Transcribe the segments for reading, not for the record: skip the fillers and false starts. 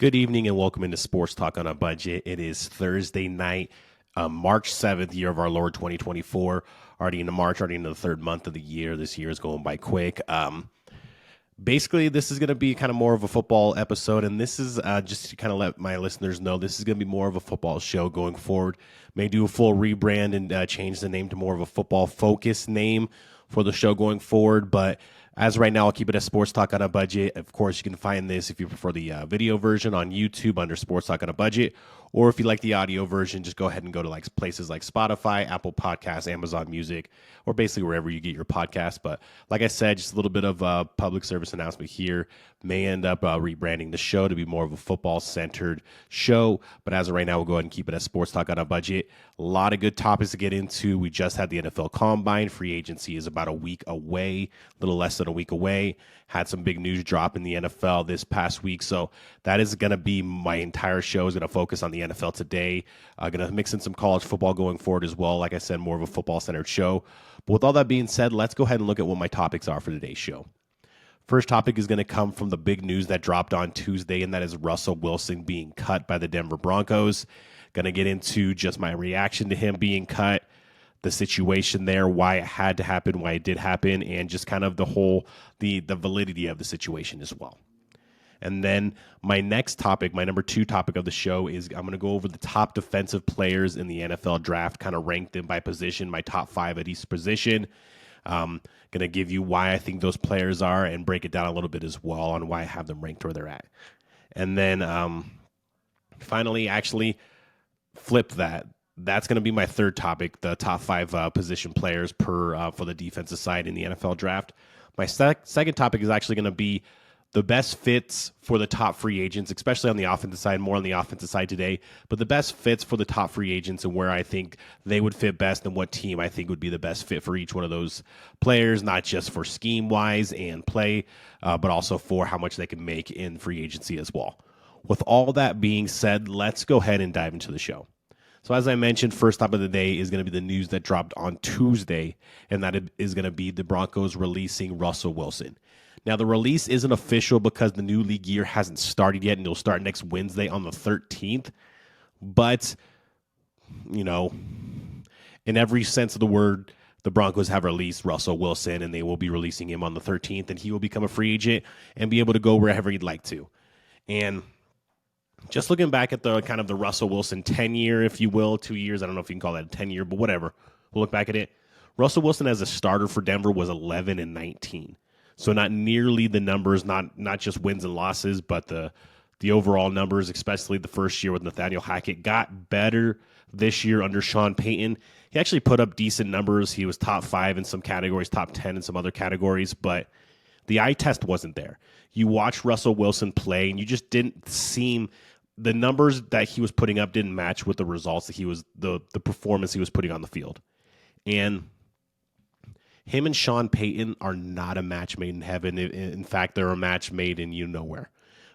Good evening and welcome into Sports Talk on a Budget. It is Thursday night, March 7th, year of our Lord 2024. Already into March, already into the third month of the year. This year is going by quick. Basically, this is going to be kind of more of a football episode, and this is just to kind of let my listeners know this is going to be more of a football show going forward. May do a full rebrand and change the name to more of a football-focused name for the show going forward, but as right now, I'll keep it as Sports Talk on a Budget. Of course, you can find this if you prefer the video version on YouTube under Sports Talk on a Budget, or if you like the audio version, just go ahead and go to like places like Spotify, Apple Podcasts, Amazon Music, or basically wherever you get your podcast. But like I said, just a little bit of public service announcement here. May end up rebranding the show to be more of a football-centered show, but as of right now, we'll go ahead and keep it as Sports Talk on a Budget. A lot of good topics to get into. We just had the NFL Combine. Free agency is about a week away, a little less than a week away. Had some big news drop in the NFL this past week, so that is going to be my entire show is going to focus on the NFL today. Going to mix in some college football going forward as well. Like I said, more of a football-centered show. But with all that being said, let's go ahead and look at what my topics are for today's show. First topic is going to come from the big news that dropped on Tuesday, and that is Russell Wilson being cut by the Denver Broncos. Going to get into just my reaction to him being cut, the situation there, why it had to happen, why it did happen, and just kind of the validity of the situation as well. And then my next topic, my number 2 topic of the show is I'm going to go over the top defensive players in the NFL draft, kind of rank them by position, my top 5 at each position. Going to give you why I think those players are and break it down a little bit as well on why I have them ranked where they're at. And then finally, actually flip that. That's going to be my third topic, the top 5 position players for the defensive side in the NFL draft. My second topic is actually going to be the best fits for the top free agents, especially on the offensive side, more on the offensive side today, but the best fits for the top free agents and where I think they would fit best and what team I think would be the best fit for each one of those players, not just for scheme-wise and play, but also for how much they can make in free agency as well. With all that being said, let's go ahead and dive into the show. So as I mentioned, first topic of the day is going to be the news that dropped on Tuesday, and that is going to be the Broncos releasing Russell Wilson. Now, the release isn't official because the new league year hasn't started yet, and it'll start next Wednesday on the 13th. But, you know, in every sense of the word, the Broncos have released Russell Wilson, and they will be releasing him on the 13th, and he will become a free agent and be able to go wherever he'd like to. And just looking back at the kind of the Russell Wilson tenure, if you will, 2 years, I don't know if you can call that a tenure, but whatever. We'll look back at it. Russell Wilson as a starter for Denver was 11-19. So not nearly the numbers, not just wins and losses, but the overall numbers, especially the first year with Nathaniel Hackett, got better this year under Sean Payton. He actually put up decent numbers. He was top 5 in some categories, top 10 in some other categories, but the eye test wasn't there. You watch Russell Wilson play, and you just didn't seem the numbers that he was putting up didn't match with the results that he was the performance he was putting on the field. And him and Sean Payton are not a match made in heaven. In fact, they're a match made in nowhere.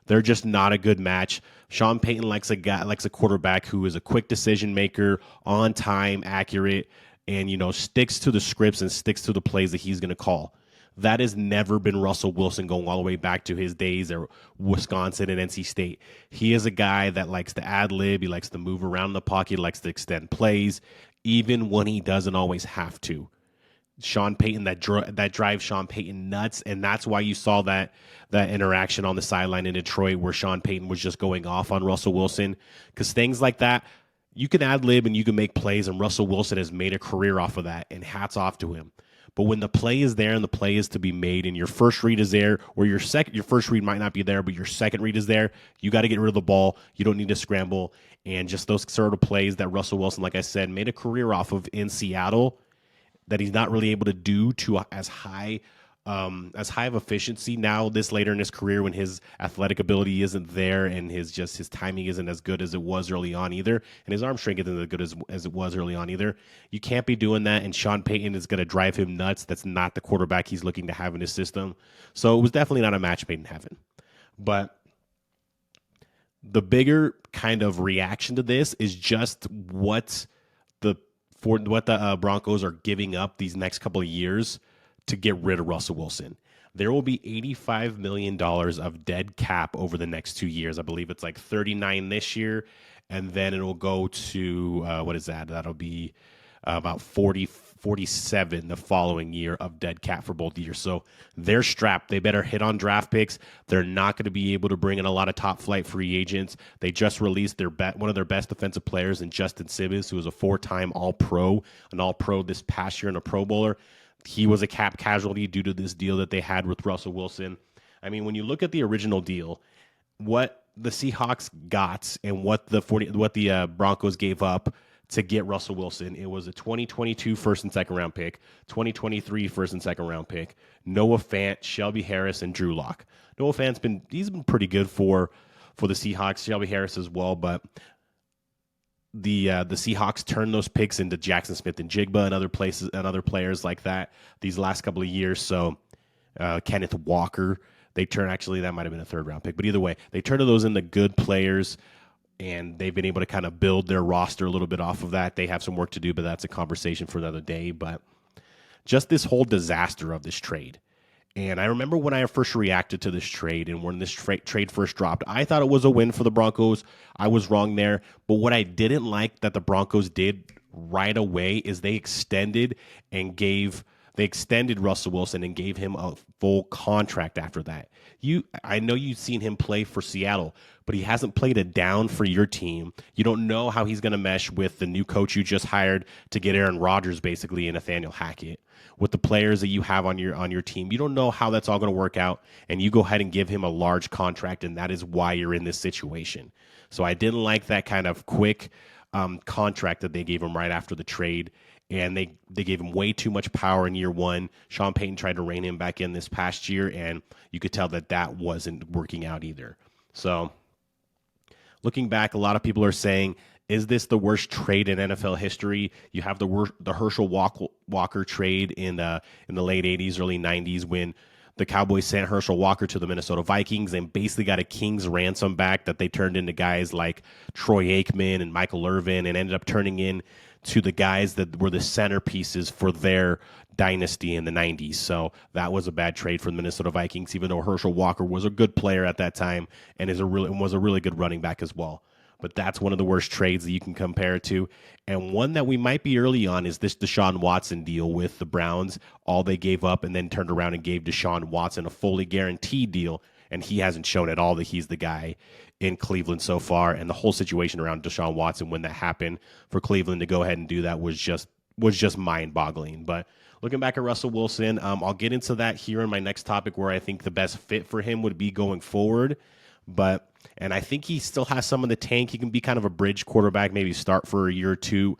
They're just not a good match. Sean Payton likes a quarterback who is a quick decision maker, on time, accurate, and sticks to the scripts and sticks to the plays that he's going to call. That has never been Russell Wilson going all the way back to his days at Wisconsin and NC State. He is a guy that likes to ad-lib. He likes to move around the pocket, likes to extend plays, even when he doesn't always have to. Sean Payton, that drives Sean Payton nuts, and that's why you saw that interaction on the sideline in Detroit where Sean Payton was just going off on Russell Wilson, because things like that, you can ad-lib and you can make plays, and Russell Wilson has made a career off of that, and hats off to him. But when the play is there and the play is to be made and your first read is there, or your first read might not be there, but your second read is there, you got to get rid of the ball. You don't need to scramble. And just those sort of plays that Russell Wilson, like I said, made a career off of in Seattle that he's not really able to do to as high of efficiency now this later in his career when his athletic ability isn't there and his timing isn't as good as it was early on either, and his arm strength isn't as good as it was early on either. You can't be doing that, and Sean Payton is going to drive him nuts. That's not the quarterback he's looking to have in his system. So it was definitely not a match made in heaven. But the bigger kind of reaction to this is just what the Broncos are giving up these next couple of years to get rid of Russell Wilson. there will be $85 million of dead cap over the next 2 years. I believe it's like 39 this year, and then it'll go to what is that? That'll be about 47 the following year of dead cap for both years. So they're strapped. They better hit on draft picks. They're not going to be able to bring in a lot of top flight free agents. They just released one of their best defensive players in Justin Simmons, who was a 4-time All-Pro, an All-Pro this past year and a Pro Bowler. He was a cap casualty due to this deal that they had with Russell Wilson. I mean, when you look at the original deal, what the Seahawks got and what the Broncos gave up to get Russell Wilson, it was a 2022 first and second round pick, 2023 first and second round pick, Noah Fant, Shelby Harris, and Drew Lock. Noah Fant's been pretty good for the Seahawks, Shelby Harris as well, but the Seahawks turned those picks into Jackson Smith and Jigba and other players like that these last couple of years. So Kenneth Walker, that might have been a third round pick, but either way, they turned those into good players, and they've been able to kind of build their roster a little bit off of that. They have some work to do, but that's a conversation for another day. But just this whole disaster of this trade. And I remember when I first reacted to this trade and when this trade first dropped, I thought it was a win for the Broncos. I was wrong there. But what I didn't like that the Broncos did right away is they extended Russell Wilson and gave him a full contract after that. I know you've seen him play for Seattle, but he hasn't played a down for your team. You don't know how he's going to mesh with the new coach you just hired to get Aaron Rodgers, basically, and Nathaniel Hackett. With the players that you have on your team, you don't know how that's all going to work out, and you go ahead and give him a large contract, and that is why you're in this situation. So I didn't like that kind of quick contract that they gave him right after the trade, and they gave him way too much power in year one. Sean Payton tried to rein him back in this past year, and you could tell that wasn't working out either. So looking back, a lot of people are saying, is this the worst trade in NFL history? You have the Herschel Walker trade in the late 80s, early 90s when the Cowboys sent Herschel Walker to the Minnesota Vikings and basically got a king's ransom back that they turned into guys like Troy Aikman and Michael Irvin and ended up turning in to the guys that were the centerpieces for their dynasty in the 90s. So that was a bad trade for the Minnesota Vikings, even though Herschel Walker was a good player at that time and was a really good running back as well. But that's one of the worst trades that you can compare it to. And one that we might be early on is this Deshaun Watson deal with the Browns. All they gave up and then turned around and gave Deshaun Watson a fully guaranteed deal. And he hasn't shown at all that he's the guy in Cleveland so far. And the whole situation around Deshaun Watson when that happened for Cleveland to go ahead and do that was just mind-boggling. But looking back at Russell Wilson, I'll get into that here in my next topic where I think the best fit for him would be going forward. And I think he still has some in the tank. He can be kind of a bridge quarterback, maybe start for a year or two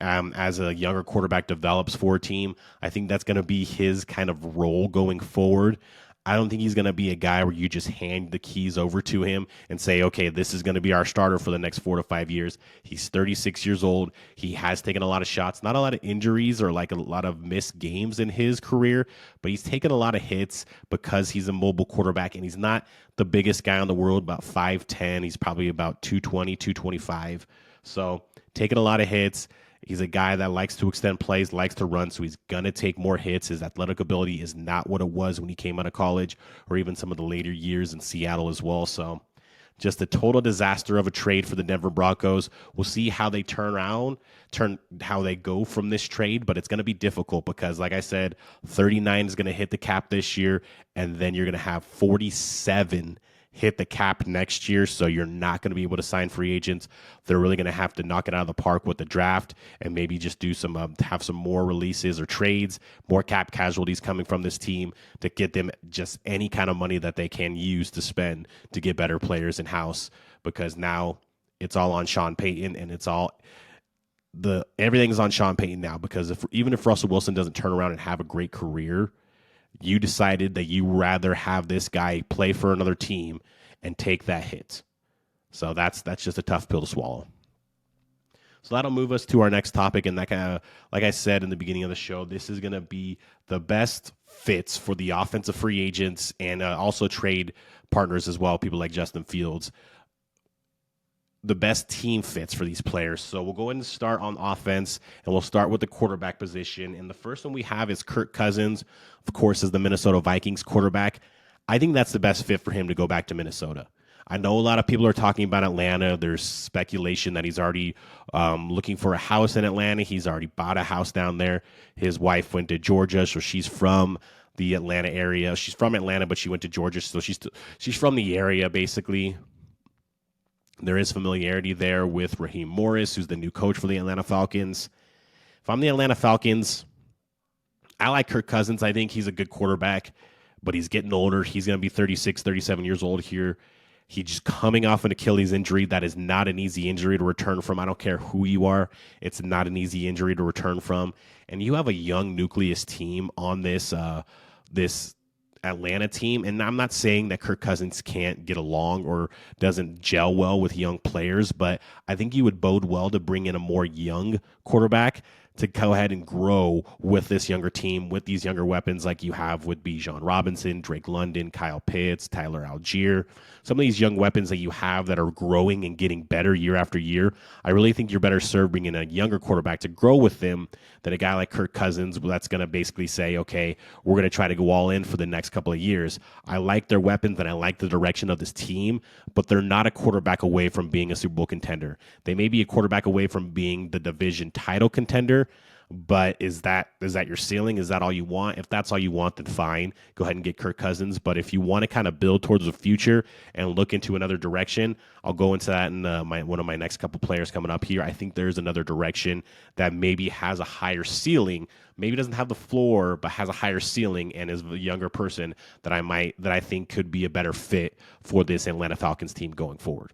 as a younger quarterback develops for a team. I think that's going to be his kind of role going forward. I don't think he's going to be a guy where you just hand the keys over to him and say, okay, this is going to be our starter for the next 4 to 5 years. He's 36 years old. He has taken a lot of shots, not a lot of injuries or like a lot of missed games in his career, but he's taken a lot of hits because he's a mobile quarterback and he's not the biggest guy in the world, about 5'10". He's probably about 220, 225. So taking a lot of hits. He's a guy that likes to extend plays, likes to run, so he's going to take more hits. His athletic ability is not what it was when he came out of college or even some of the later years in Seattle as well. So just a total disaster of a trade for the Denver Broncos. We'll see how they how they go from this trade, but it's going to be difficult because, like I said, 39 is going to hit the cap this year, and then you're going to have 47 hit the cap next year, so you're not going to be able to sign free agents. They're really going to have to knock it out of the park with the draft and maybe just do have some more releases or trades, more cap casualties coming from this team to get them just any kind of money that they can use to spend to get better players in-house, because now it's all on Sean Payton and everything's on Sean Payton now, because even if Russell Wilson doesn't turn around and have a great career, you decided that you rather have this guy play for another team and take that hit. So that's just a tough pill to swallow. So that'll move us to our next topic. And like I said in the beginning of the show, this is going to be the best fits for the offensive free agents and also trade partners as well, people like Justin Fields. the best team fits for these players. So we'll go ahead and start on offense, and we'll start with the quarterback position. And the first one we have is Kirk Cousins, of course, as the Minnesota Vikings quarterback. I think that's the best fit for him to go back to Minnesota. I know a lot of people are talking about Atlanta. There's speculation that he's already looking for a house in Atlanta. He's already bought a house down there. His wife went to Georgia, so she's from the Atlanta area. She's from Atlanta, but she went to Georgia, so she's from the area basically. There is familiarity there with Raheem Morris, who's the new coach for the Atlanta Falcons. If I'm the Atlanta Falcons, I like Kirk Cousins. I think he's a good quarterback, but he's getting older. He's going to be 36, 37 years old here. He's just coming off an Achilles injury. That is not an easy injury to return from. I don't care who you are. It's not an easy injury to return from. And you have a young nucleus team on this Atlanta team, and I'm not saying that Kirk Cousins can't get along or doesn't gel well with young players, but I think you would bode well to bring in a more young quarterback to go ahead and grow with this younger team, with these younger weapons like you have with Bijan Robinson, Drake London, Kyle Pitts, Tyler Algier. Some of these young weapons that you have that are growing and getting better year after year. I really think you're better served bringing in a younger quarterback to grow with them than a guy like Kirk Cousins that's going to basically say, okay, we're going to try to go all in for the next couple of years. I like their weapons and I like the direction of this team, but they're not a quarterback away from being a Super Bowl contender. They may be a quarterback away from being the division title contender, but is that your ceiling? Is that all you want? If that's all you want, then fine. Go ahead and get Kirk Cousins. But if you want to kind of build towards the future and look into another direction, I'll go into that in one of my next couple players coming up here. I think there's another direction that maybe has a higher ceiling, maybe doesn't have the floor, but has a higher ceiling and is a younger person that I think could be a better fit for this Atlanta Falcons team going forward.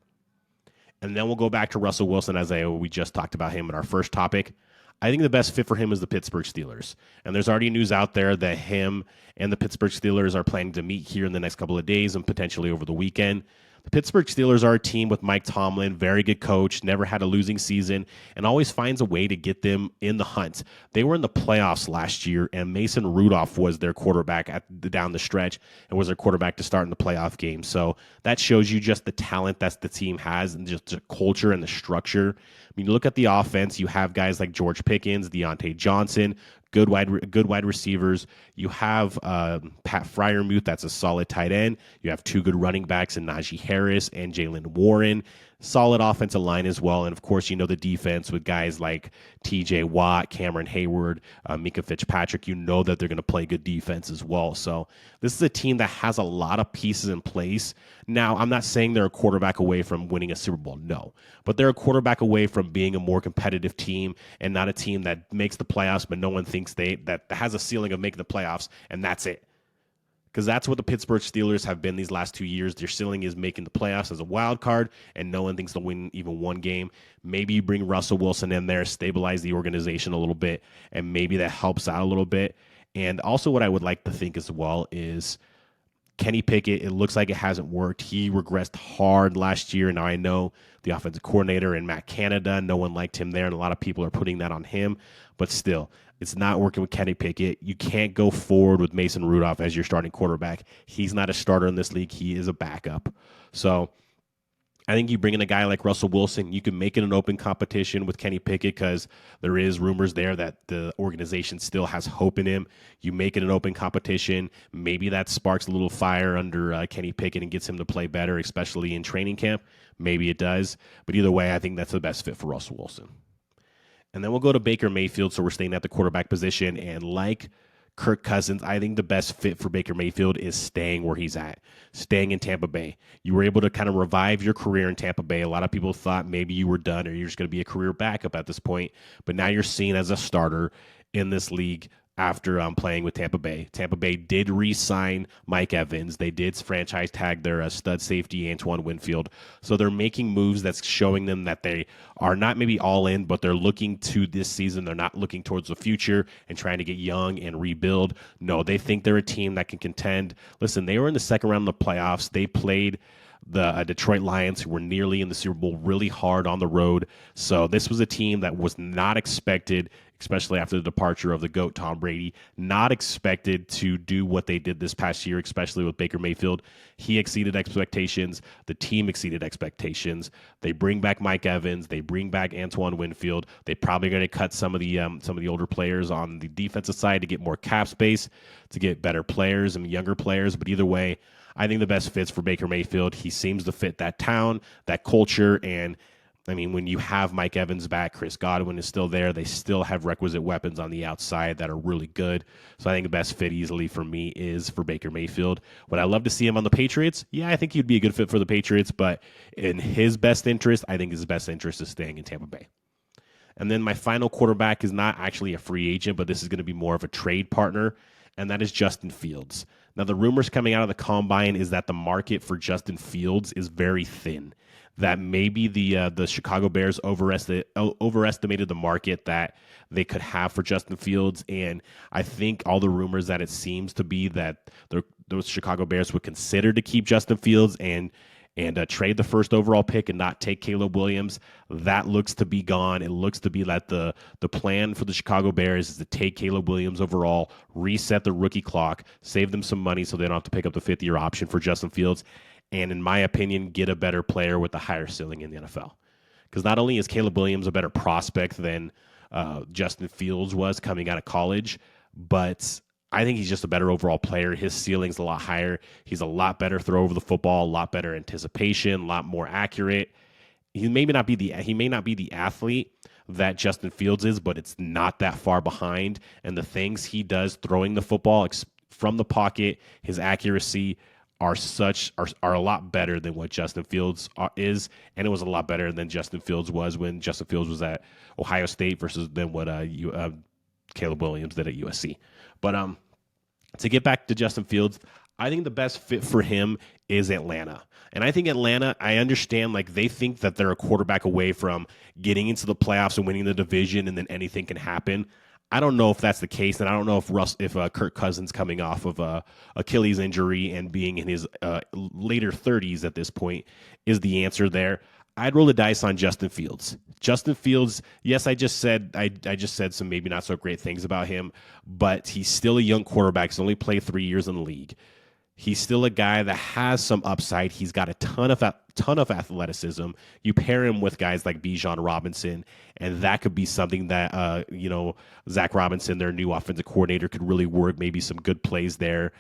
And then we'll go back to Russell Wilson, we just talked about him in our first topic. I think the best fit for him is the Pittsburgh Steelers. And there's already news out there that him and the Pittsburgh Steelers are planning to meet here in the next couple of days and potentially over the weekend. The Pittsburgh Steelers are a team with Mike Tomlin, very good coach, never had a losing season, and always finds a way to get them in the hunt. They were in the playoffs last year, and Mason Rudolph was their quarterback down the stretch and was their quarterback to start in the playoff game. So that shows you just the talent that the team has and just the culture and the structure. I mean, you look at the offense, you have guys like George Pickens, Deontay Johnson, good wide receivers. You have Pat Freiermuth, that's a solid tight end. You have two good running backs in Najee Harris and Jalen Warren. Solid offensive line as well. And, of course, you know the defense with guys like T.J. Watt, Cameron Hayward, Mika Fitzpatrick. You know that they're going to play good defense as well. So this is a team that has a lot of pieces in place. Now, I'm not saying they're a quarterback away from winning a Super Bowl. No. But they're a quarterback away from being a more competitive team and not a team that makes the playoffs, but no one thinks that has a ceiling of making the playoffs, and that's it. Because that's what the Pittsburgh Steelers have been these last 2 years. Their ceiling is making the playoffs as a wild card, and no one thinks they'll win even one game. Maybe you bring Russell Wilson in there, stabilize the organization a little bit, and maybe that helps out a little bit. And also what I would like to think as well is Kenny Pickett, it looks like it hasn't worked. He regressed hard last year. Now, I know the offensive coordinator and Matt Canada, no one liked him there, and a lot of people are putting that on him. But still, it's not working with Kenny Pickett. You can't go forward with Mason Rudolph as your starting quarterback. He's not a starter in this league. He is a backup. So I think you bring in a guy like Russell Wilson, you can make it an open competition with Kenny Pickett because there is rumors there that the organization still has hope in him. You make it an open competition. Maybe that sparks a little fire under Kenny Pickett and gets him to play better, especially in training camp. Maybe it does. But either way, I think that's the best fit for Russell Wilson. And then we'll go to Baker Mayfield, so we're staying at the quarterback position. And like Kirk Cousins, I think the best fit for Baker Mayfield is staying where he's at, staying in Tampa Bay. You were able to kind of revive your career in Tampa Bay. A lot of people thought maybe you were done or you're just going to be a career backup at this point. But now you're seen as a starter in this league after playing with Tampa Bay. Tampa Bay did re-sign Mike Evans. They did franchise tag their stud safety, Antoine Winfield. So they're making moves that's showing them that they are not maybe all in, but they're looking to this season. They're not looking towards the future and trying to get young and rebuild. No, they think they're a team that can contend. Listen, they were in the second round of the playoffs. They played the Detroit Lions, who were nearly in the Super Bowl, really hard on the road. So this was a team that was not expected, especially after the departure of the GOAT Tom Brady, not expected to do what they did this past year, especially with Baker Mayfield. He exceeded expectations. The team exceeded expectations. They bring back Mike Evans. They bring back Antoine Winfield. They probably going to cut some of the older players on the defensive side to get more cap space, to get better players and younger players. But either way, I think the best fits for Baker Mayfield. He seems to fit that town, that culture, and I mean, when you have Mike Evans back, Chris Godwin is still there. They still have requisite weapons on the outside that are really good. So I think the best fit easily for me is for Baker Mayfield. Would I love to see him on the Patriots? Yeah, I think he'd be a good fit for the Patriots, but in his best interest, I think his best interest is staying in Tampa Bay. And then my final quarterback is not actually a free agent, but this is going to be more of a trade partner, and that is Justin Fields. Now, the rumors coming out of the combine is that the market for Justin Fields is very thin, that maybe the Chicago Bears overestimated the market that they could have for Justin Fields, and I think all the rumors that it seems to be that those Chicago Bears would consider to keep Justin Fields and trade the first overall pick and not take Caleb Williams. That looks to be gone. It looks to be that the plan for the Chicago Bears is to take Caleb Williams overall, reset the rookie clock, save them some money so they don't have to pick up the fifth-year option for Justin Fields, and in my opinion, get a better player with a higher ceiling in the NFL. Because not only is Caleb Williams a better prospect than Justin Fields was coming out of college, but I think he's just a better overall player. His ceiling's a lot higher. He's a lot better throw over the football, a lot better anticipation, a lot more accurate. He may not be the athlete that Justin Fields is, but it's not that far behind. And the things he does throwing the football from the pocket, his accuracy are a lot better than what Justin Fields is, and it was a lot better than Justin Fields was when Justin Fields was at Ohio State versus than what Caleb Williams did at USC. But to get back to Justin Fields, I think the best fit for him is Atlanta. And I think Atlanta, I understand, like, they think that they're a quarterback away from getting into the playoffs and winning the division, and then anything can happen. I don't know if that's the case, and I don't know if Kirk Cousins coming off of a Achilles injury and being in his later 30s at this point is the answer there. I'd roll the dice on Justin Fields. Justin Fields, yes, I just said some maybe not so great things about him, but he's still a young quarterback. He's only played 3 years in the league. He's still a guy that has some upside. He's got a ton of athleticism. You pair him with guys like Bijan Robinson, and that could be something that Zach Robinson, their new offensive coordinator, could really work. Maybe some good plays there.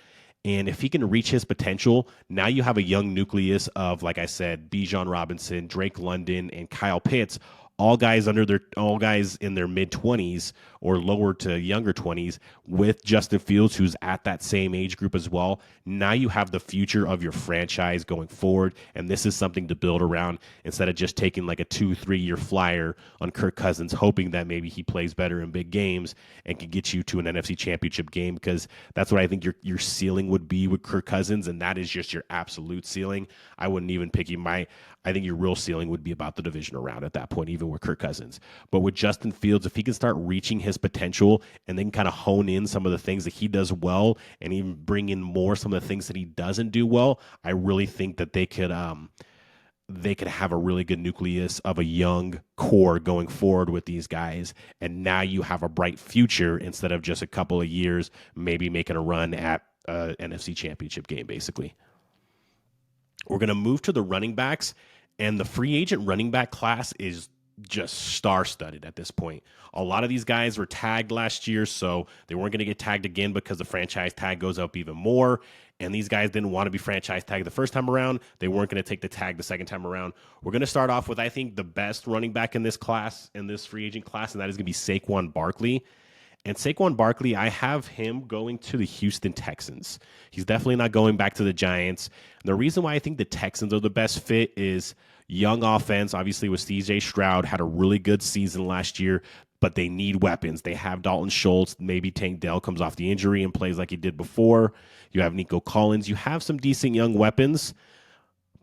And if he can reach his potential, now you have a young nucleus of, like I said, Bijan Robinson, Drake London, and Kyle Pitts, all guys in their mid-20s or lower to younger 20s, with Justin Fields, who's at that same age group as well. Now you have the future of your franchise going forward, and this is something to build around instead of just taking like a 2-3 year flyer on Kirk Cousins, hoping that maybe he plays better in big games and can get you to an NFC Championship game, because that's what I think your ceiling would be with Kirk Cousins, and that is just your absolute ceiling. I wouldn't even pick him. I think your real ceiling would be about the division around at that point, even with Kirk Cousins. But with Justin Fields, if he can start reaching his potential and then kind of hone in some of the things that he does well and even bring in more some of the things that he doesn't do well, I really think that they could have a really good nucleus of a young core going forward with these guys. And now you have a bright future instead of just a couple of years maybe making a run at NFC Championship game, basically. We're going to move to the running backs. And the free agent running back class is just star-studded at this point. A lot of these guys were tagged last year, so they weren't going to get tagged again because the franchise tag goes up even more. And these guys didn't want to be franchise tagged the first time around. They weren't going to take the tag the second time around. We're going to start off with, I think, the best running back in this class, in this free agent class, and that is going to be Saquon Barkley. And Saquon Barkley, I have him going to the Houston Texans. He's definitely not going back to the Giants. And the reason why I think the Texans are the best fit is young offense. Obviously, with CJ Stroud, had a really good season last year, but they need weapons. They have Dalton Schultz. Maybe Tank Dell comes off the injury and plays like he did before. You have Nico Collins. You have some decent young weapons.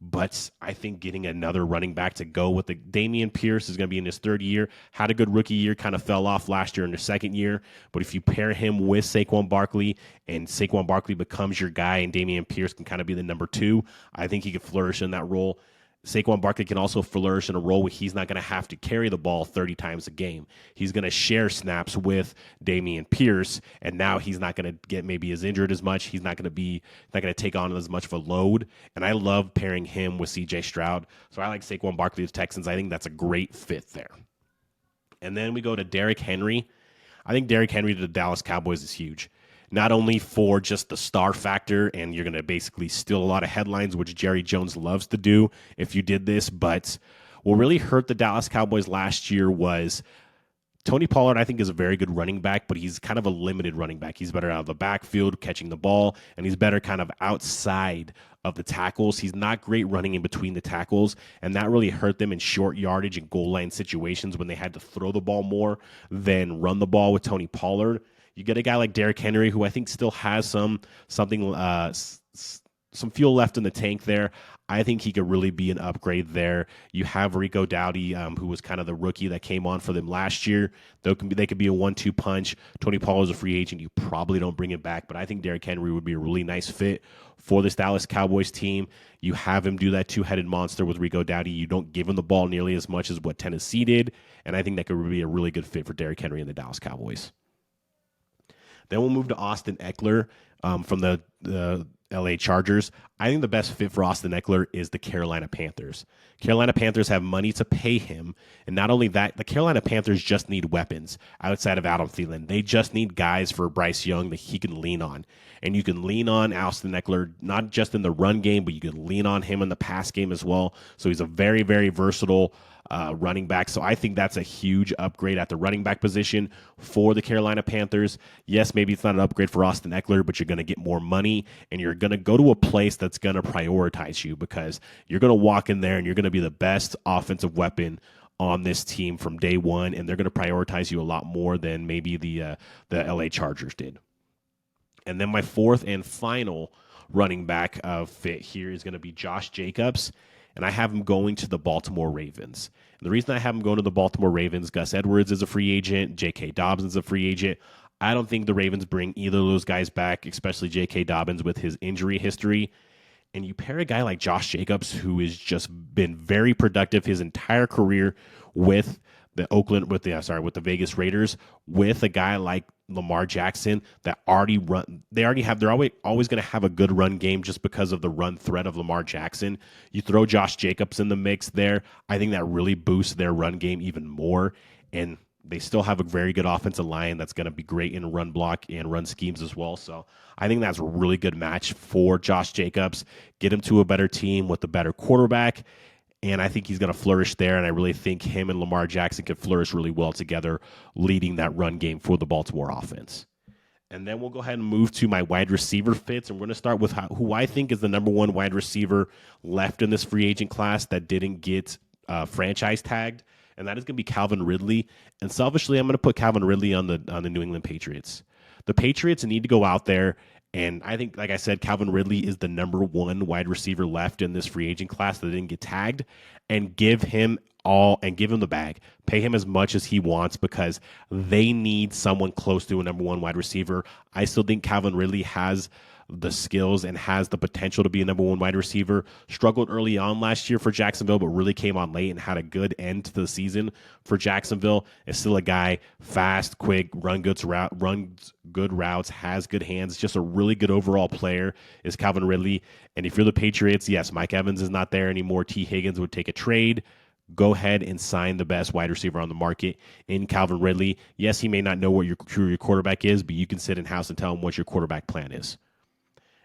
but I think getting another running back to go with the Dameon Pierce is going to be in his third year. Had a good rookie year, kind of fell off last year in his second year. But if you pair him with Saquon Barkley and Saquon Barkley becomes your guy and Dameon Pierce can kind of be the number two, I think he could flourish in that role. Saquon Barkley can also flourish in a role where he's not going to have to carry the ball 30 times a game. He's going to share snaps with Dameon Pierce, and now he's not going to get maybe as injured as much. He's not going to take on as much of a load. And I love pairing him with C.J. Stroud. So I like Saquon Barkley with Texans. I think that's a great fit there. And then we go to Derrick Henry. I think Derrick Henry to the Dallas Cowboys is huge. Not only for just the star factor, and you're going to basically steal a lot of headlines, which Jerry Jones loves to do if you did this, but what really hurt the Dallas Cowboys last year was Tony Pollard, I think, is a very good running back, but he's kind of a limited running back. He's better out of the backfield, catching the ball, and he's better kind of outside of the tackles. He's not great running in between the tackles, and that really hurt them in short yardage and goal line situations when they had to throw the ball more than run the ball with Tony Pollard. You get a guy like Derrick Henry, who I think still has some fuel left in the tank there. I think he could really be an upgrade there. You have Rico Dowdy, who was kind of the rookie that came on for them last year. They could be a 1-2 punch. Tony Pollard's a free agent. You probably don't bring him back, but I think Derrick Henry would be a really nice fit for this Dallas Cowboys team. You have him do that two-headed monster with Rico Dowdy. You don't give him the ball nearly as much as what Tennessee did, and I think that could be a really good fit for Derrick Henry and the Dallas Cowboys. Then we'll move to Austin Eckler from the LA Chargers. I think the best fit for Austin Eckler is the Carolina Panthers. Carolina Panthers have money to pay him, and not only that, the Carolina Panthers just need weapons outside of Adam Thielen. They just need guys for Bryce Young that he can lean on. And you can lean on Austin Eckler, not just in the run game, but you can lean on him in the pass game as well. So he's a very, very versatile running back. So I think that's a huge upgrade at the running back position for the Carolina Panthers. Yes, maybe it's not an upgrade for Austin Eckler, but you're going to get more money and you're going to go to a place that's going to prioritize you because you're going to walk in there and you're going to be the best offensive weapon on this team from day one, and they're going to prioritize you a lot more than maybe the LA Chargers did. And then my fourth and final running back fit here is going to be Josh Jacobs, and I have him going to the Baltimore Ravens. And the reason I have him going to the Baltimore Ravens, Gus Edwards is a free agent, J.K. Dobbins is a free agent. I don't think the Ravens bring either of those guys back, especially J.K. Dobbins with his injury history. And you pair a guy like Josh Jacobs, who has just been very productive his entire career with the Vegas Raiders, with a guy like Lamar Jackson that they're always going to have a good run game just because of the run threat of Lamar Jackson. You throw Josh Jacobs in the mix there, I think that really boosts their run game even more. And they still have a very good offensive line that's going to be great in run block and run schemes as well. So I think that's a really good match for Josh Jacobs. Get him to a better team with a better quarterback, and I think he's going to flourish there, and I really think him and Lamar Jackson could flourish really well together, leading that run game for the Baltimore offense. And then we'll go ahead and move to my wide receiver fits, and we're going to start with who I think is the number one wide receiver left in this free agent class that didn't get franchise tagged, and that is going to be Calvin Ridley. And selfishly, I'm going to put Calvin Ridley on the New England Patriots. The Patriots need to go out there, and I think, like I said, Calvin Ridley is the number one wide receiver left in this free agent class that didn't get tagged, and give him the bag. Pay him as much as he wants because they need someone close to a number one wide receiver. I still think Calvin Ridley has the skills and has the potential to be a number one wide receiver. Struggled early on last year for Jacksonville, but really came on late and had a good end to the season for Jacksonville. Is still a guy, fast, quick, runs good routes, has good hands. Just a really good overall player is Calvin Ridley. And if you're the Patriots, yes, Mike Evans is not there anymore. T. Higgins would take a trade. Go ahead and sign the best wide receiver on the market in Calvin Ridley. Yes, he may not know what your quarterback is, but you can sit in house and tell him what your quarterback plan is.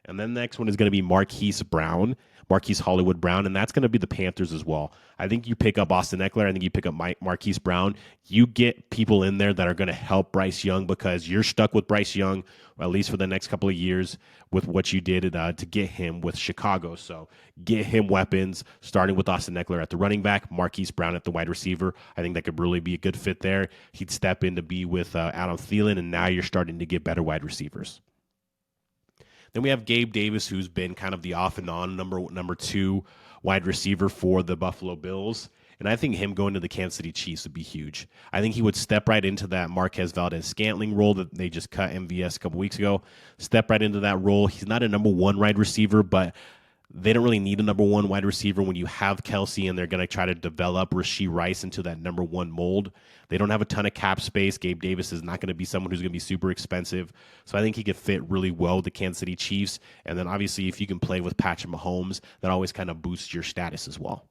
And then the next one is going to be Marquise Hollywood Brown, and that's going to be the Panthers as well. I think you pick up Austin Eckler. I think you pick up Marquise Brown. You get people in there that are going to help Bryce Young because you're stuck with Bryce Young, at least for the next couple of years, with what you did to get him with Chicago. So get him weapons, starting with Austin Eckler at the running back, Marquise Brown at the wide receiver. I think that could really be a good fit there. He'd step in to be with Adam Thielen, and now you're starting to get better wide receivers. Then we have Gabe Davis, who's been kind of the off and on number two wide receiver for the Buffalo Bills. And I think him going to the Kansas City Chiefs would be huge. I think he would step right into that Marquez Valdez-Scantling role that they just cut MVS a couple weeks ago. Step right into that role. He's not a number one wide receiver, but they don't really need a number one wide receiver when you have Kelsey and they're going to try to develop Rashee Rice into that number one mold. They don't have a ton of cap space. Gabe Davis is not going to be someone who's going to be super expensive. So I think he could fit really well with the Kansas City Chiefs. And then obviously if you can play with Patrick Mahomes, that always kind of boosts your status as well.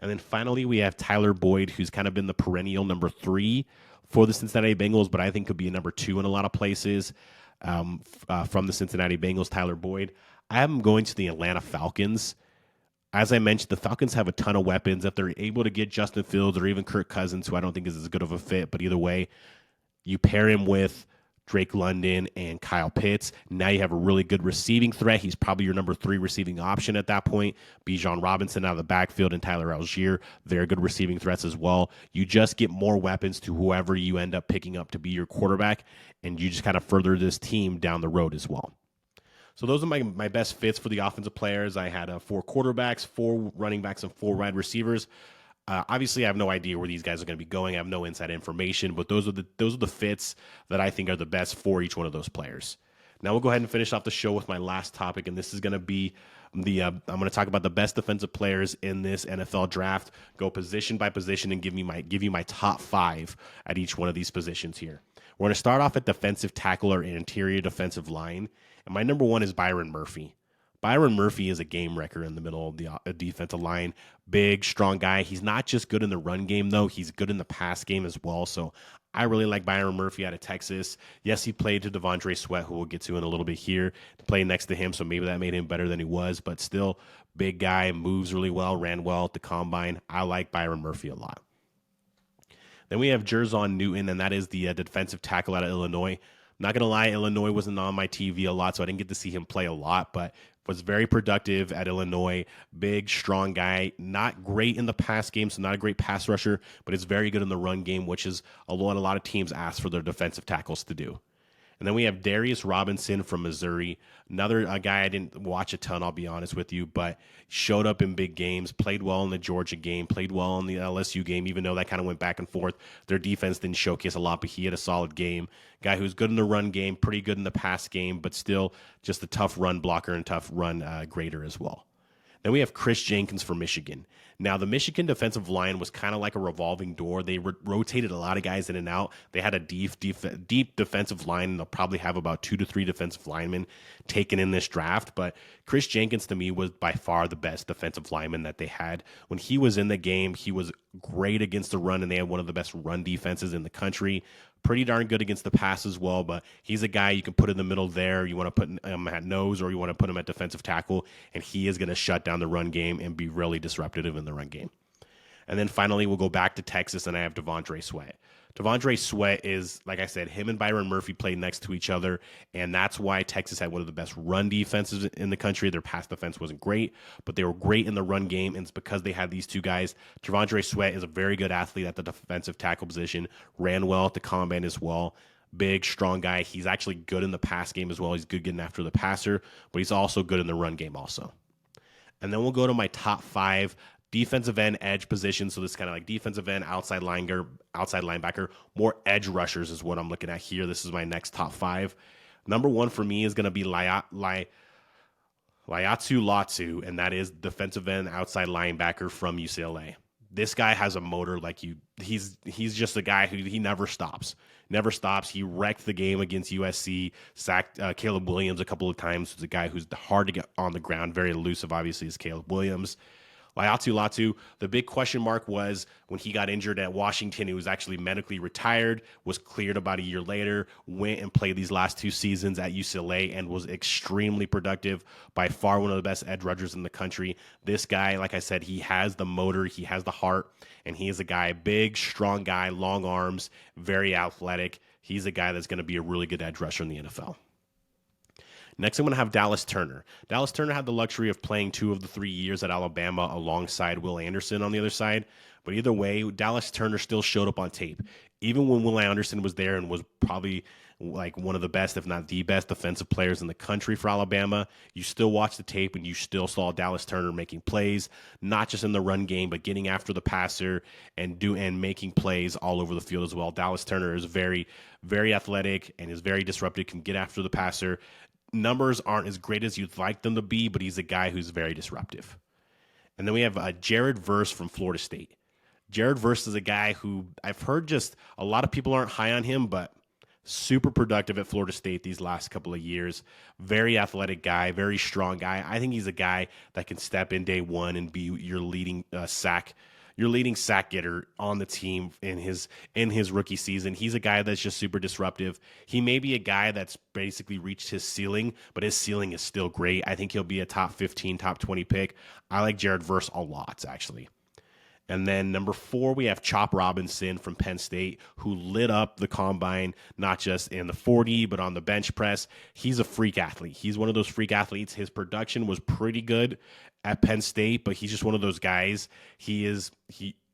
And then finally we have Tyler Boyd, who's kind of been the perennial number 3 for the Cincinnati Bengals, but I think could be a number 2 in a lot of places from the Cincinnati Bengals, Tyler Boyd. I have him going to the Atlanta Falcons. As I mentioned, the Falcons have a ton of weapons. If they're able to get Justin Fields or even Kirk Cousins, who I don't think is as good of a fit, but either way, you pair him with Drake London and Kyle Pitts. Now you have a really good receiving threat. He's probably your number 3 receiving option at that point. Bijan Robinson out of the backfield and Tyler Algier, very good receiving threats as well. You just get more weapons to whoever you end up picking up to be your quarterback, and you just kind of further this team down the road as well. So those are my best fits for the offensive players. I had 4 quarterbacks, 4 running backs, and 4 wide receivers. Obviously, I have no idea where these guys are going to be going. I have no inside information, but those are the fits that I think are the best for each one of those players. Now we'll go ahead and finish off the show with my last topic, and this is going to be I'm going to talk about the best defensive players in this NFL draft. Go position by position and give you my top 5 at each one of these positions here. We're going to start off at defensive tackle or interior defensive line. And my number 1 is Byron Murphy. Byron Murphy is a game wrecker in the middle of the defensive line. Big, strong guy. He's not just good in the run game, though. He's good in the pass game as well. So I really like Byron Murphy out of Texas. Yes, he played to Devondre Sweat, who we'll get to in a little bit here, to play next to him. So maybe that made him better than he was. But still, big guy, moves really well, ran well at the combine. I like Byron Murphy a lot. Then we have Jerzon Newton, and that is the defensive tackle out of Illinois. Not going to lie, Illinois wasn't on my TV a lot, so I didn't get to see him play a lot, but was very productive at Illinois. Big, strong guy. Not great in the pass game, so not a great pass rusher, but is very good in the run game, which is a lot of teams ask for their defensive tackles to do. And then we have Darius Robinson from Missouri, another guy I didn't watch a ton, I'll be honest with you, but showed up in big games, played well in the Georgia game, played well in the LSU game, even though that kind of went back and forth. Their defense didn't showcase a lot, but he had a solid game. Guy who's good in the run game, pretty good in the pass game, but still just a tough run blocker and tough run grader as well. Then we have Chris Jenkins from Michigan. Now, the Michigan defensive line was kind of like a revolving door. They rotated a lot of guys in and out. They had a deep defensive line, and they'll probably have about 2 to 3 defensive linemen taken in this draft. But Chris Jenkins, to me, was by far the best defensive lineman that they had. When he was in the game, he was great against the run, and they had one of the best run defenses in the country. Pretty darn good against the pass as well, but he's a guy you can put in the middle there. You want to put him at nose or you want to put him at defensive tackle, and he is going to shut down the run game and be really disruptive in the run game. And then finally, we'll go back to Texas, and I have Devondre Sweat. Devondre Sweat is, like I said, him and Byron Murphy played next to each other, and that's why Texas had one of the best run defenses in the country. Their pass defense wasn't great, but they were great in the run game, and it's because they had these two guys. Devondre Sweat is a very good athlete at the defensive tackle position, ran well at the combine as well. Big, strong guy. He's actually good in the pass game as well. He's good getting after the passer, but he's also good in the run game also. And then we'll go to my top 5 defensive end edge position. So this is kind of like defensive end, outside linebacker, more edge rushers is what I'm looking at here. This is my next top 5. Number 1 for me is going to be Laiatu Latu, and that is defensive end, outside linebacker from UCLA. This guy has a motor like you. He's just a guy who he never stops. Never stops. He wrecked the game against USC, sacked Caleb Williams a couple of times. He's a guy who's hard to get on the ground, very elusive, obviously, is Caleb Williams. Laiatu Latu, the big question mark was when he got injured at Washington, he was actually medically retired, was cleared about a year later, went and played these last 2 seasons at UCLA and was extremely productive, by far one of the best edge rushers in the country. This guy, like I said, he has the motor, he has the heart, and he is a guy, big, strong guy, long arms, very athletic. He's a guy that's going to be a really good edge rusher in the NFL. Next, I'm going to have Dallas Turner. Dallas Turner had the luxury of playing 2 of the 3 years at Alabama alongside Will Anderson on the other side. But either way, Dallas Turner still showed up on tape. Even when Will Anderson was there and was probably like one of the best, if not the best, defensive players in the country for Alabama, you still watch the tape and you still saw Dallas Turner making plays, not just in the run game, but getting after the passer and making plays all over the field as well. Dallas Turner is very, very athletic and is very disruptive, can get after the passer. Numbers aren't as great as you'd like them to be, but he's a guy who's very disruptive. And then we have Jared Verse from Florida State. Jared Verse is a guy who I've heard just a lot of people aren't high on him, but super productive at Florida State these last couple of years. Very athletic guy, very strong guy. I think he's a guy that can step in day one and be your leading sack getter on the team in his rookie season. He's a guy that's just super disruptive. He may be a guy that's basically reached his ceiling, but his ceiling is still great. I think he'll be a top 15, top 20 pick. I like Jared Verse a lot, actually. And then number 4, we have Chop Robinson from Penn State, who lit up the combine, not just in the 40, but on the bench press. He's a freak athlete. He's one of those freak athletes. His production was pretty good at Penn State, but he's just one of those guys.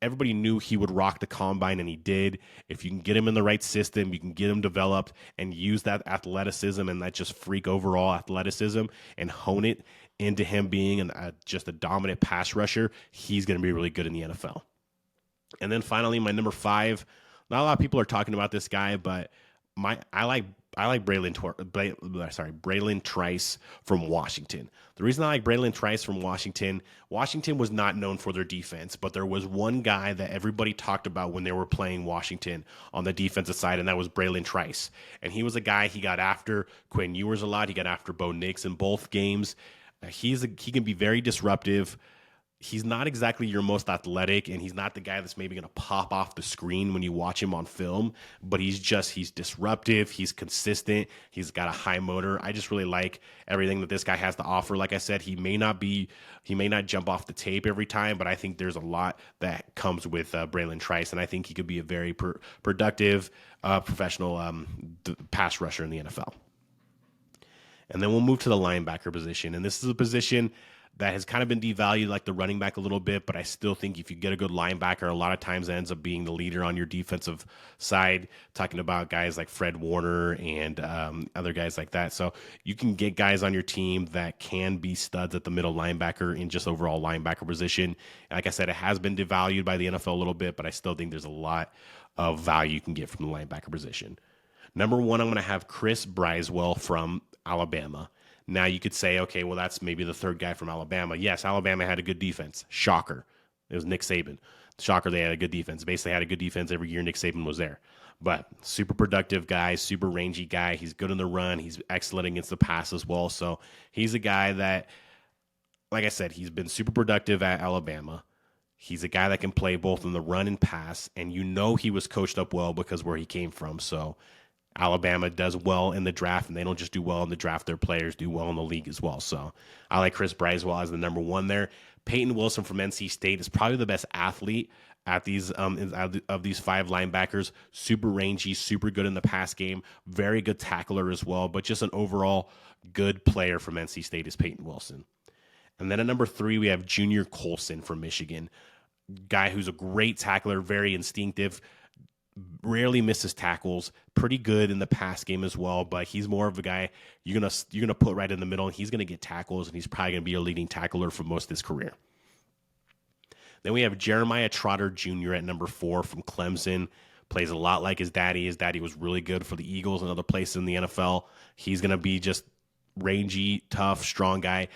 Everybody knew he would rock the combine, and he did. If you can get him in the right system, you can get him developed and use that athleticism and that just freak overall athleticism and hone it into him being just a dominant pass rusher, he's going to be really good in the NFL. And then finally, my number 5. Not a lot of people are talking about this guy, but I like Braylon Trice from Washington. The reason I like Braylon Trice from Washington was not known for their defense, but there was one guy that everybody talked about when they were playing Washington on the defensive side, and that was Braylon Trice. And he was a guy, he got after Quinn Ewers a lot. He got after Bo Nix in both games. He can be very disruptive. He's not exactly your most athletic, and he's not the guy that's maybe going to pop off the screen when you watch him on film, but he's disruptive. He's consistent. He's got a high motor. I just really like everything that this guy has to offer. Like I said, he may not jump off the tape every time, but I think there's a lot that comes with Braylon Trice, and I think he could be a very productive professional pass rusher in the NFL. And then we'll move to the linebacker position. And this is a position that has kind of been devalued like the running back a little bit, but I still think if you get a good linebacker, a lot of times it ends up being the leader on your defensive side, talking about guys like Fred Warner and other guys like that. So you can get guys on your team that can be studs at the middle linebacker in just overall linebacker position. And like I said, it has been devalued by the NFL a little bit, but I still think there's a lot of value you can get from the linebacker position. Number 1, I'm going to have Chris Braswell from Alabama. Now you could say, okay, well, that's maybe the third guy from Alabama. Yes, Alabama had a good defense. Shocker. It was Nick Saban. Shocker, they had a good defense. Basically had a good defense every year Nick Saban was there. But super productive guy, super rangy guy. He's good in the run. He's excellent against the pass as well. So he's a guy that, like I said, he's been super productive at Alabama. He's a guy that can play both in the run and pass, and you know he was coached up well because where he came from. So Alabama does well in the draft, and they don't just do well in the draft. Their players do well in the league as well. So I like Chris Braswell as the number 1 there. Peyton Wilson from NC State is probably the best athlete at these of these 5 linebackers. Super rangy, super good in the pass game, very good tackler as well, but just an overall good player from NC State is Peyton Wilson. And then at number 3, we have Junior Colson from Michigan. Guy who's a great tackler, very instinctive, rarely misses tackles, pretty good in the pass game as well, but he's more of a guy you're gonna put right in the middle, and he's gonna get tackles, and he's probably gonna be a leading tackler for most of his career. Then we have Jeremiah Trotter Jr. at number 4 from Clemson. Plays a lot like his daddy. His daddy was really good for the Eagles and other places in the NFL. He's gonna be just rangy, tough, strong guy.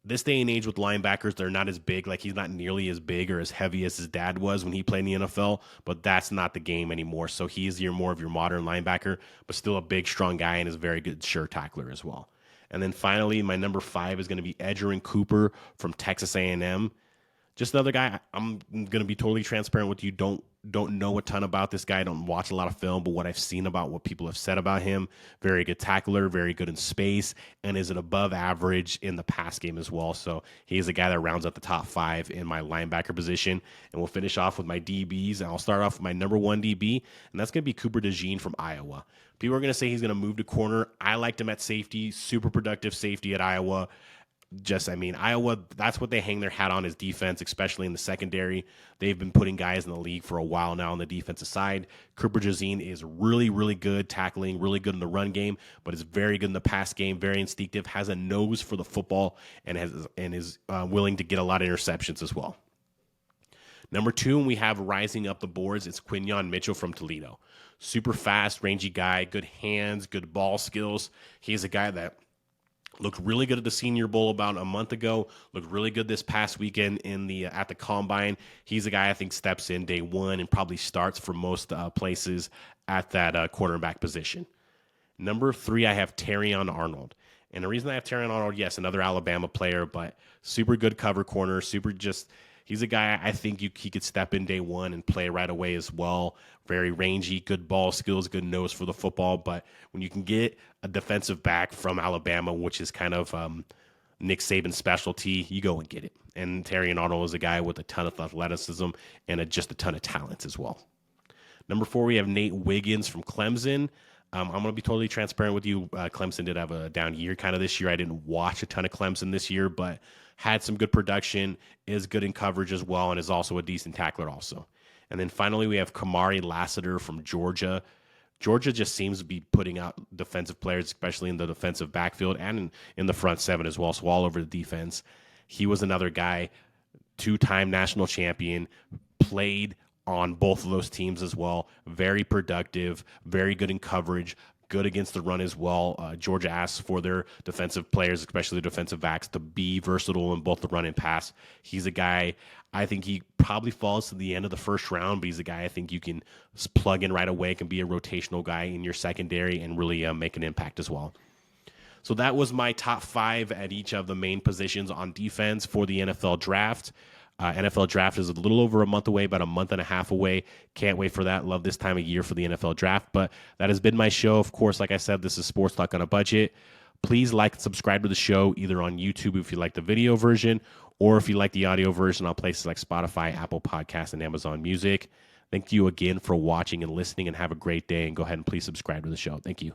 This day and age with linebackers, they're not as big. Like, he's not nearly as big or as heavy as his dad was when he played in the NFL, but that's not the game anymore. So he's more of your modern linebacker, but still a big, strong guy and is a very good, sure tackler as well. And then finally, my number 5 is going to be Edgerrin Cooper from Texas A&M. Just another guy. I'm gonna be totally transparent with you. Don't know a ton about this guy. I don't watch a lot of film, but what I've seen about what people have said about him, very good tackler, very good in space, and is an above average in the pass game as well. So he's a guy that rounds out the top 5 in my linebacker position. And we'll finish off with my DBs, and I'll start off with my number 1 DB, and that's gonna be Cooper DeJean from Iowa. People are gonna say he's gonna move to corner. I liked him at safety, super productive safety at Iowa. Iowa, that's what they hang their hat on is defense, especially in the secondary. They've been putting guys in the league for a while now on the defensive side. Cooper DeJean is really, really good tackling, really good in the run game, but is very good in the pass game, very instinctive, has a nose for the football, and is willing to get a lot of interceptions as well. Number 2, we have rising up the boards. It's Quinyon Mitchell from Toledo. Super fast, rangy guy, good hands, good ball skills. He's a guy that looked really good at the Senior Bowl about a month ago. Looked really good this past weekend at the Combine. He's a guy I think steps in day one and probably starts for most places at that cornerback position. Number 3, I have Terrion Arnold. And the reason I have Terrion Arnold, yes, another Alabama player, but super good cover corner, he's a guy I think he could step in day one and play right away as well. Very rangy, good ball skills, good nose for the football. But when you can get a defensive back from Alabama, which is kind of Nick Saban's specialty, you go and get it. And Terrion Arnold is a guy with a ton of athleticism and just a ton of talent as well. Number 4, we have Nate Wiggins from Clemson. I'm going to be totally transparent with you. Clemson did have a down year kind of this year. I didn't watch a ton of Clemson this year, but had some good production, is good in coverage as well, and is also a decent tackler also. And then finally, we have Kamari Lassiter from Georgia. Georgia just seems to be putting out defensive players, especially in the defensive backfield and in the front 7 as well, so all over the defense. He was another guy, 2-time national champion, played on both of those teams as well. Very productive, very good in coverage, good against the run as well. Georgia asks for their defensive players, especially the defensive backs, to be versatile in both the run and pass. He's a guy, I think he probably falls to the end of the first round, but he's a guy I think you can plug in right away, can be a rotational guy in your secondary and really make an impact as well. So that was my top 5 at each of the main positions on defense for the NFL draft. NFL draft is a little over a month away, about a month and a half away. Can't wait for that. Love this time of year for the NFL draft. But that has been my show. Of course, like I said, this is Sports Talk on a Budget. Please like and subscribe to the show either on YouTube if you like the video version or if you like the audio version on places like Spotify, Apple Podcasts, and Amazon Music. Thank you again for watching and listening, and have a great day. And go ahead and please subscribe to the show. Thank you.